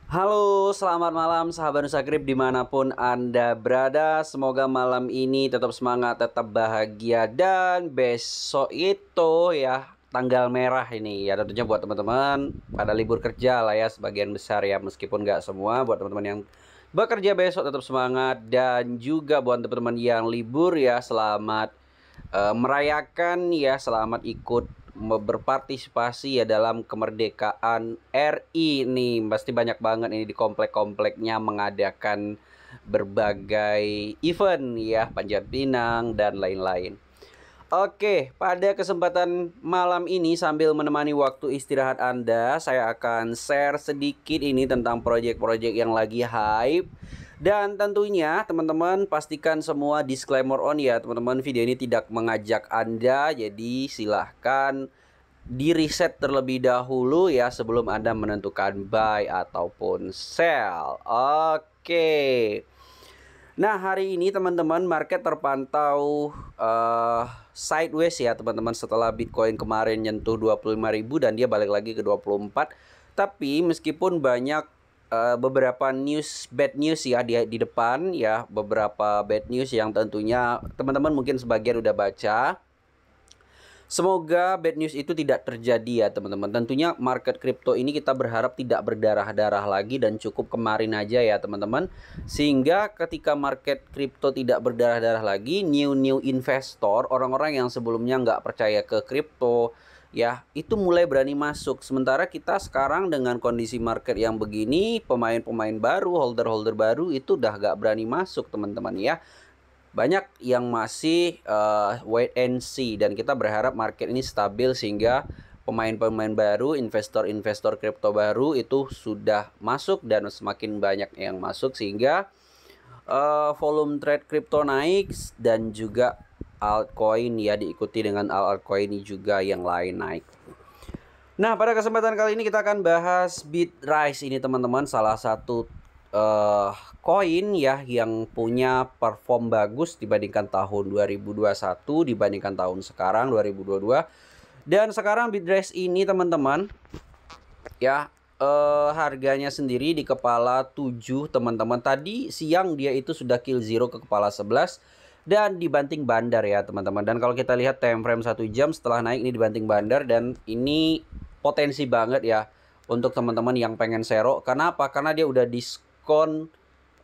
Halo, selamat malam sahabat Nusakrip dimanapun Anda berada. Semoga malam ini tetap semangat, tetap bahagia. Dan besok itu ya tanggal merah ini ya, tentunya buat teman-teman pada libur kerja lah ya, sebagian besar ya, meskipun nggak semua. Buat teman-teman yang bekerja besok tetap semangat. Dan juga buat teman-teman yang libur ya, selamat merayakan ya, selamat ikut berpartisipasi ya dalam kemerdekaan RI nih. Pasti banyak banget ini di komplek-kompleknya mengadakan berbagai event ya, Panjat Pinang dan lain-lain. Oke, pada kesempatan malam ini sambil menemani waktu istirahat Anda, saya akan share sedikit ini tentang proyek-proyek yang lagi hype. Dan tentunya teman-teman pastikan semua disclaimer on ya teman-teman. Video ini tidak mengajak Anda, jadi silahkan di riset terlebih dahulu ya sebelum Anda menentukan buy ataupun sell. Oke. Nah, hari ini teman-teman market terpantau sideways ya teman-teman, setelah Bitcoin kemarin nyentuh 25.000 dan dia balik lagi ke 24. Tapi meskipun banyak beberapa bad news ya di depan ya, beberapa bad news yang tentunya teman-teman mungkin sebagian udah baca. Semoga bad news itu tidak terjadi ya teman-teman. Tentunya market crypto ini kita berharap tidak berdarah-darah lagi dan cukup kemarin aja ya teman-teman. Sehingga ketika market crypto tidak berdarah-darah lagi, new investor, orang-orang yang sebelumnya nggak percaya ke crypto ya, itu mulai berani masuk. Sementara kita sekarang dengan kondisi market yang begini, pemain-pemain baru, holder-holder baru itu udah nggak berani masuk teman-teman ya. Banyak yang masih wait and see, dan kita berharap market ini stabil sehingga pemain-pemain baru, investor-investor kripto baru itu sudah masuk dan semakin banyak yang masuk sehingga volume trade kripto naik dan juga altcoin ya diikuti dengan altcoin juga yang lain naik. Nah, pada kesempatan kali ini kita akan bahas Bitrise ini teman-teman, salah satu koin ya yang punya perform bagus dibandingkan tahun 2021 dibandingkan tahun sekarang 2022. Dan sekarang Bitrise ini teman-teman ya harganya sendiri di kepala 7 teman-teman. Tadi siang dia itu sudah kill zero ke kepala 11 dan dibanting bandar ya teman-teman. Dan kalau kita lihat time frame 1 jam setelah naik ini dibanting bandar, dan ini potensi banget ya untuk teman-teman yang pengen sero. Kenapa? Karena dia udah diskon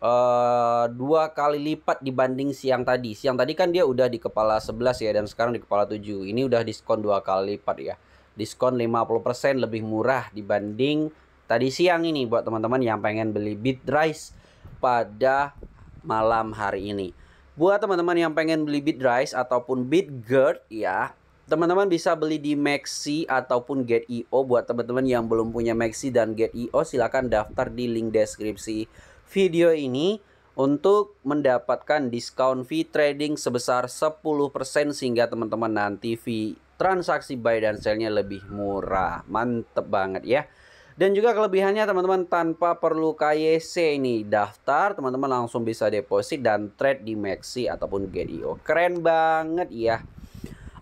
2 kali lipat dibanding siang tadi. Siang tadi kan dia udah di kepala 11 ya, dan sekarang di kepala 7. Ini udah diskon 2 kali lipat ya. Diskon 50% lebih murah dibanding tadi siang ini buat teman-teman yang pengen beli Bitrise pada malam hari ini. Buat teman-teman yang pengen beli Bitrise ataupun Bitgert ya, teman-teman bisa beli di Maxi ataupun Get.io. Buat teman-teman yang belum punya Maxi dan Get.io, silahkan daftar di link deskripsi video ini untuk mendapatkan diskon fee trading sebesar 10% sehingga teman-teman nanti fee transaksi buy dan sell-nya lebih murah. Mantep banget ya. Dan juga kelebihannya teman-teman, tanpa perlu KYC ini, daftar teman-teman langsung bisa deposit dan trade di Maxi ataupun Get.io. Keren banget ya.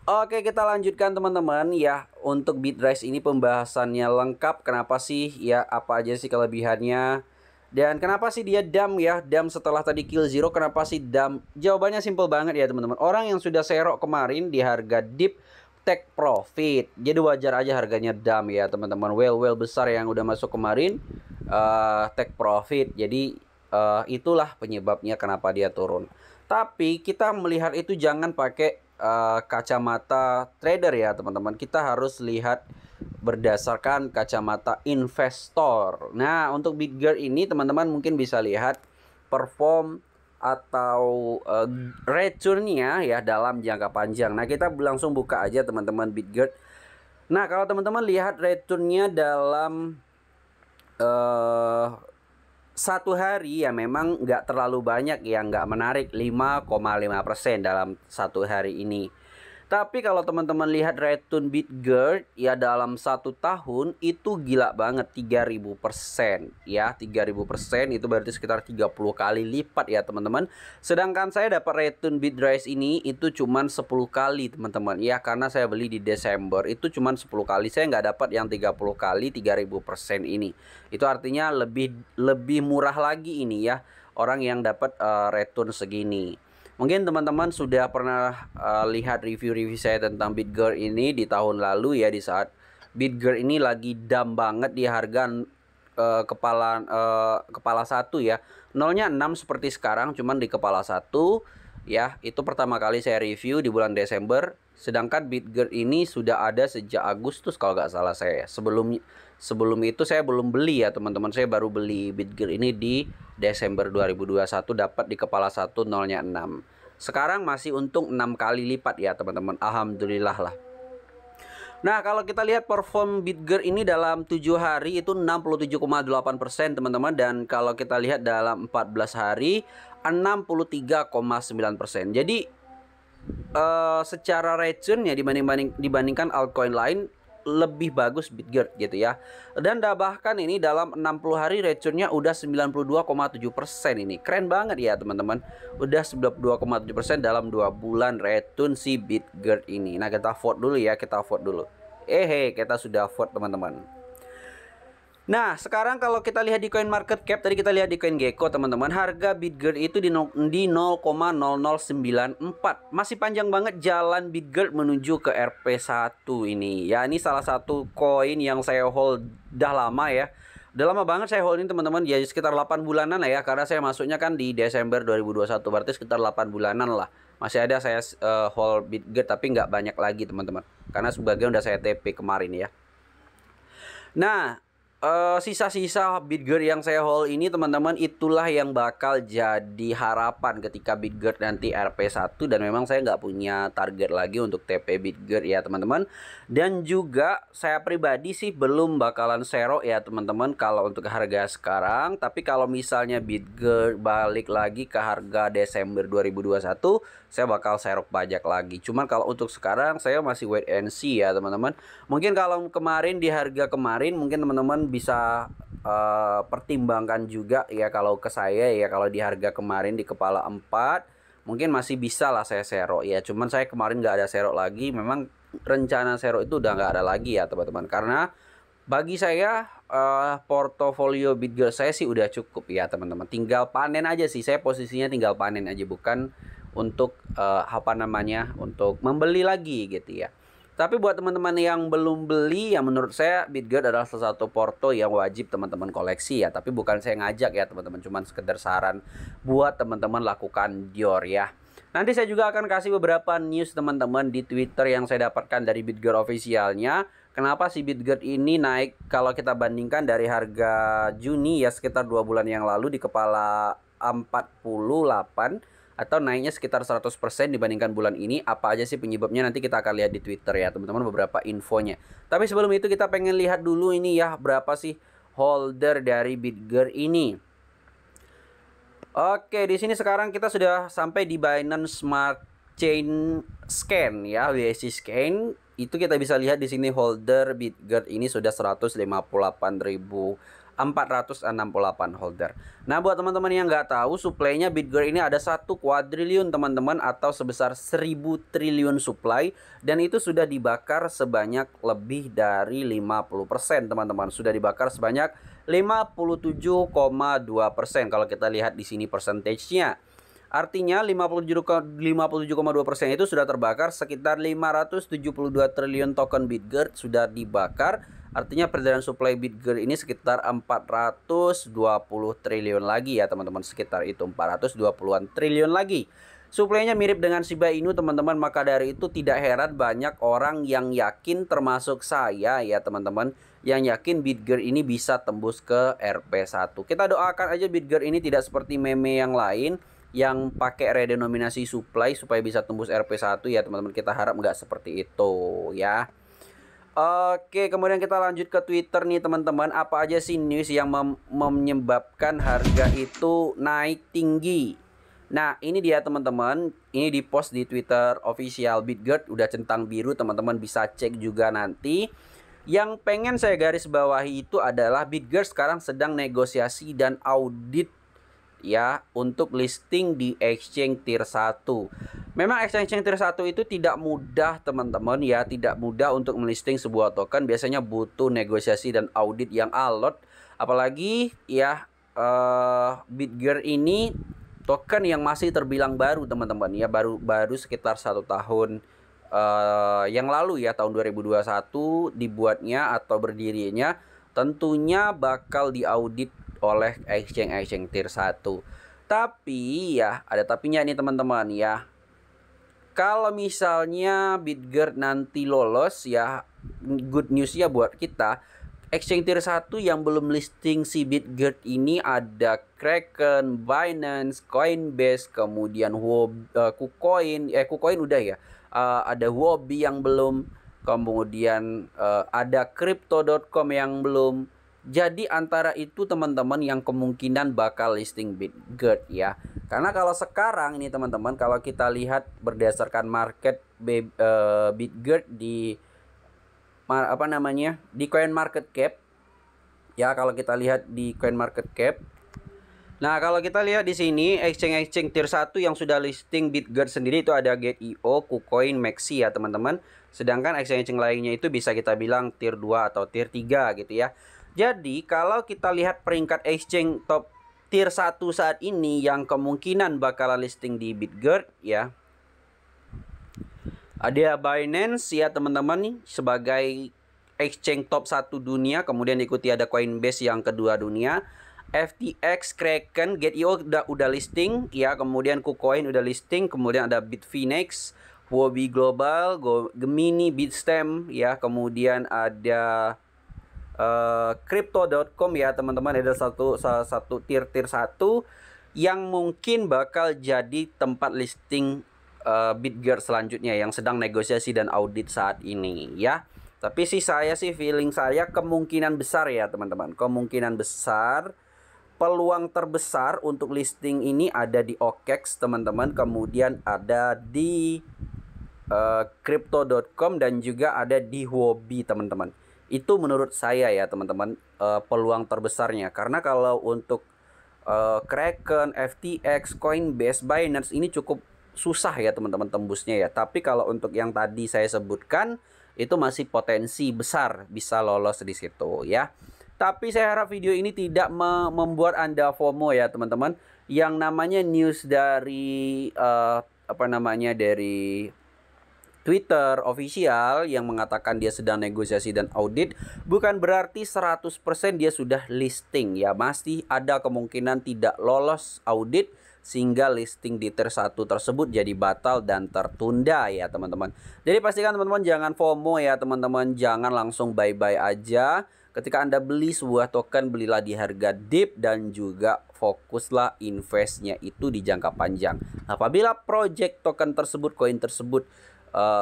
Oke, kita lanjutkan teman-teman ya. Untuk Bitrise ini pembahasannya lengkap. Kenapa sih ya, apa aja sih kelebihannya, dan kenapa sih dia dump ya, dump setelah tadi kill zero. Kenapa sih dump? Jawabannya simple banget ya teman-teman. Orang yang sudah serok kemarin di harga dip take profit, jadi wajar aja harganya dump ya teman-teman. Well besar yang udah masuk kemarin take profit, jadi itulah penyebabnya kenapa dia turun. Tapi kita melihat itu jangan pakai kacamata trader ya teman-teman. Kita harus lihat berdasarkan kacamata investor. Nah, untuk Bitgert ini teman-teman mungkin bisa lihat perform atau return-nya ya dalam jangka panjang. Nah, kita langsung buka aja teman-teman Bitgert. Nah, kalau teman-teman lihat return-nya dalam satu hari ya, memang nggak terlalu banyak ya, nggak menarik, 5,5% dalam satu hari ini. Tapi kalau teman-teman lihat return Bitgert ya dalam 1 tahun itu gila banget, 3000% ya. 3000% itu berarti sekitar 30 kali lipat ya teman-teman. Sedangkan saya dapat return Bitrise ini itu cuman 10 kali teman-teman ya, karena saya beli di Desember itu cuman 10 kali. Saya nggak dapat yang 30 kali 3000% ini. Itu artinya lebih murah lagi ini ya, orang yang dapat return segini. Mungkin teman-teman sudah pernah lihat review-review saya tentang Bitgert ini di tahun lalu ya, di saat Bitgert ini lagi down banget di harga kepala satu ya. Nolnya 6 seperti sekarang, cuman di kepala satu ya. Itu pertama kali saya review di bulan Desember. Sedangkan Bitgert ini sudah ada sejak Agustus kalau nggak salah saya. Sebelum itu saya belum beli ya teman-teman. Saya baru beli Bitgert ini di Desember 2021, dapat di kepala satu nolnya 6. Sekarang masih untung 6 kali lipat ya teman-teman. Alhamdulillah lah. Nah, kalau kita lihat perform Bitgert ini dalam 7 hari itu 67,8% teman-teman. Dan kalau kita lihat dalam 14 hari 63,9%. Jadi secara return ya dibandingkan altcoin lain lebih bagus Bitgert gitu ya. Dan bahkan ini dalam 60 hari returnnya udah 92,7% ini. Keren banget ya teman-teman. Udah 92,7% dalam 2 bulan return si Bitgert ini. Nah, kita vote dulu ya, kita vote dulu. Kita sudah vote teman-teman. Nah, sekarang kalau kita lihat di coin market cap, tadi kita lihat di CoinGecko teman-teman, harga Bitgert itu di 0,0094. Masih panjang banget jalan Bitgert menuju ke RP1 ini. Ya, ini salah satu koin yang saya hold dah lama ya. Udah lama banget saya hold ini teman-teman, ya sekitar 8 bulanan lah ya, karena saya masuknya kan di Desember 2021, berarti sekitar 8 bulanan lah. Masih ada saya hold Bitgert tapi nggak banyak lagi teman-teman, karena sebagian udah saya TP kemarin ya. Nah, sisa-sisa Bitgert yang saya hold ini teman-teman, itulah yang bakal jadi harapan ketika Bitgert nanti RP1. Dan memang saya nggak punya target lagi untuk TP Bitgert ya teman-teman. Dan juga saya pribadi sih belum bakalan serok ya teman-teman kalau untuk harga sekarang. Tapi kalau misalnya Bitgert balik lagi ke harga Desember 2021, saya bakal serok pajak lagi. Cuman kalau untuk sekarang saya masih wait and see ya teman-teman. Mungkin kalau kemarin di harga kemarin mungkin teman-teman bisa pertimbangkan juga ya, kalau ke saya ya, kalau di harga kemarin di kepala 4 mungkin masih bisa lah saya serok ya. Cuman saya kemarin nggak ada serok lagi. Memang rencana serok itu udah nggak ada lagi ya teman-teman, karena bagi saya portofolio Bitgert saya sih udah cukup ya teman-teman. Tinggal panen aja sih, saya posisinya tinggal panen aja, bukan untuk untuk membeli lagi gitu ya. Tapi buat teman-teman yang belum beli, ya menurut saya Bitgert adalah salah satu porto yang wajib teman-teman koleksi ya. Tapi bukan saya ngajak ya teman-teman, cuman sekedar saran buat teman-teman lakukan Dior ya. Nanti saya juga akan kasih beberapa news teman-teman di Twitter yang saya dapatkan dari Bitgert officialnya. Kenapa si Bitgert ini naik kalau kita bandingkan dari harga Juni ya, sekitar 2 bulan yang lalu di kepala 48, atau naiknya sekitar 100% dibandingkan bulan ini. Apa aja sih penyebabnya, nanti kita akan lihat di Twitter ya teman-teman, beberapa infonya. Tapi sebelum itu kita pengen lihat dulu ini ya, berapa sih holder dari Bitgert ini. Oke, di sini sekarang kita sudah sampai di Binance Smart Chain Scan ya, BSC Scan. Itu kita bisa lihat di sini holder Bitgert ini sudah 158.468 holder. Nah, buat teman-teman yang nggak tahu, supply-nya Bitgert ini ada 1 kuadriliun teman-teman, atau sebesar 1000 triliun supply. Dan itu sudah dibakar sebanyak lebih dari 50% teman-teman. Sudah dibakar sebanyak 57,2% kalau kita lihat di sini persentasenya. Artinya 57,2% itu sudah terbakar, sekitar 572 triliun token Bitgert sudah dibakar. Artinya peredaran supply Bitgert ini sekitar 420 triliun lagi ya teman-teman, sekitar itu 420-an triliun lagi. Suplainya mirip dengan Shiba Inu teman-teman, maka dari itu tidak heran banyak orang yang yakin, termasuk saya ya teman-teman, yang yakin Bitgert ini bisa tembus ke RP1. Kita doakan aja Bitgert ini tidak seperti meme yang lain yang pakai redenominasi supply supaya bisa tembus RP1 ya teman-teman. Kita harap nggak seperti itu ya. Oke, kemudian kita lanjut ke Twitter nih teman-teman. Apa aja sih news yang menyebabkan harga itu naik tinggi? Nah, ini dia teman-teman. Ini di post di Twitter official Bitgert, udah centang biru, teman-teman bisa cek juga nanti. Yang pengen saya garis bawahi itu adalah Bitgert sekarang sedang negosiasi dan audit ya untuk listing di exchange tier 1. Memang exchange tier 1 itu tidak mudah teman-teman ya, tidak mudah untuk melisting sebuah token, biasanya butuh negosiasi dan audit yang alot. Apalagi ya Bitgert ini token yang masih terbilang baru teman-teman ya, baru sekitar 1 tahun yang lalu ya, tahun 2021 dibuatnya atau berdirinya. Tentunya bakal diaudit oleh exchange tier 1. Tapi ya ada tapinya nih teman-teman ya. Kalau misalnya Bitgert nanti lolos ya, good news ya buat kita. Exchange tier 1 yang belum listing si Bitgert ini ada Kraken, Binance, Coinbase, kemudian KuCoin, KuCoin udah ya. Ada Huobi yang belum, kemudian ada Crypto.com yang belum. Jadi antara itu teman-teman yang kemungkinan bakal listing Bitgert ya. Karena kalau sekarang ini teman-teman, kalau kita lihat berdasarkan market Bitgert di di coin market cap ya, kalau kita lihat di coin market cap. Nah, kalau kita lihat di sini exchange tier 1 yang sudah listing Bitgert sendiri itu ada Gate.io, KuCoin, Maxi ya teman-teman. Sedangkan exchange lainnya itu bisa kita bilang tier 2 atau tier 3 gitu ya. Jadi kalau kita lihat peringkat exchange top tier 1 saat ini yang kemungkinan bakalan listing di Bitgert ya, ada Binance ya teman-teman sebagai exchange top 1 dunia, kemudian diikuti ada Coinbase yang kedua dunia, FTX, Kraken, Gate.io udah listing ya, kemudian KuCoin udah listing, kemudian ada Bitfinex, Huobi Global, Gemini, Bitstamp ya, kemudian ada Crypto.com ya teman-teman. Ada salah satu tier 1 yang mungkin bakal jadi tempat listing Bitgert selanjutnya yang sedang negosiasi dan audit saat ini ya. Tapi feeling saya kemungkinan besar ya teman-teman, kemungkinan besar peluang terbesar untuk listing ini ada di OKEX teman-teman, kemudian ada di Crypto.com dan juga ada di Huobi teman-teman. Itu menurut saya ya teman-teman peluang terbesarnya. Karena kalau untuk Kraken, FTX, Coinbase, Binance ini cukup susah ya teman-teman tembusnya ya. Tapi kalau untuk yang tadi saya sebutkan itu masih potensi besar bisa lolos di situ ya. Tapi saya harap video ini tidak membuat Anda FOMO ya teman-teman. Yang namanya news dari dari Twitter official yang mengatakan dia sedang negosiasi dan audit bukan berarti 100% dia sudah listing ya. Masih ada kemungkinan tidak lolos audit sehingga listing di tier 1 tersebut jadi batal dan tertunda ya teman-teman. Jadi pastikan teman-teman jangan FOMO ya teman-teman, jangan langsung bye-bye aja. Ketika Anda beli sebuah token, belilah di harga dip dan juga fokuslah investnya itu di jangka panjang. Apabila project token tersebut, koin tersebut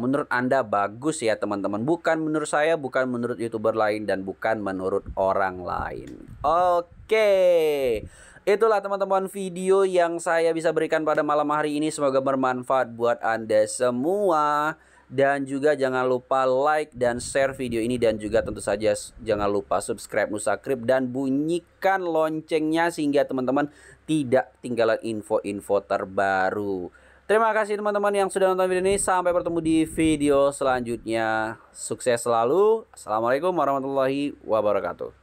menurut Anda bagus ya teman-teman, bukan menurut saya, bukan menurut YouTuber lain, dan bukan menurut orang lain. Oke, itulah teman-teman video yang saya bisa berikan pada malam hari ini. Semoga bermanfaat buat Anda semua. Dan juga jangan lupa like dan share video ini, dan juga tentu saja jangan lupa subscribe Nusa Crypto dan bunyikan loncengnya sehingga teman-teman tidak ketinggalan info-info terbaru. Terima kasih teman-teman yang sudah nonton video ini. Sampai bertemu di video selanjutnya. Sukses selalu. Assalamualaikum warahmatullahi wabarakatuh.